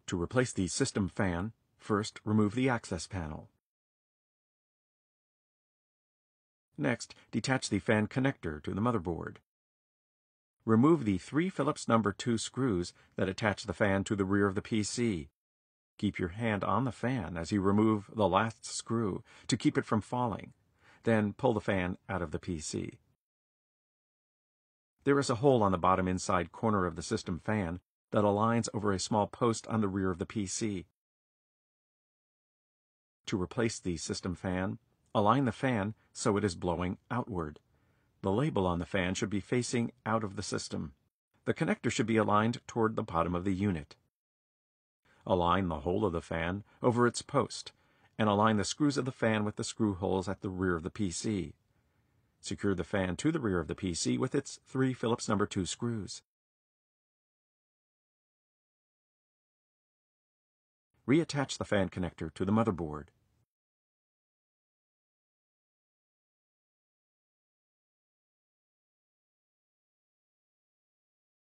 To replace the system fan, first remove the access panel. Next, detach the fan connector to the motherboard. Remove the 3 Phillips number 2 screws that attach the fan to the rear of the PC. Keep your hand on the fan as you remove the last screw to keep it from falling. Then pull the fan out of the PC. There is a hole on the bottom inside corner of the system fan that aligns over a small post on the rear of the PC. To replace the system fan, align the fan so it is blowing outward. The label on the fan should be facing out of the system. The connector should be aligned toward the bottom of the unit. Align the hole of the fan over its post, and align the screws of the fan with the screw holes at the rear of the PC. Secure the fan to the rear of the PC with its 3 Phillips number 2 screws. Reattach the fan connector to the motherboard.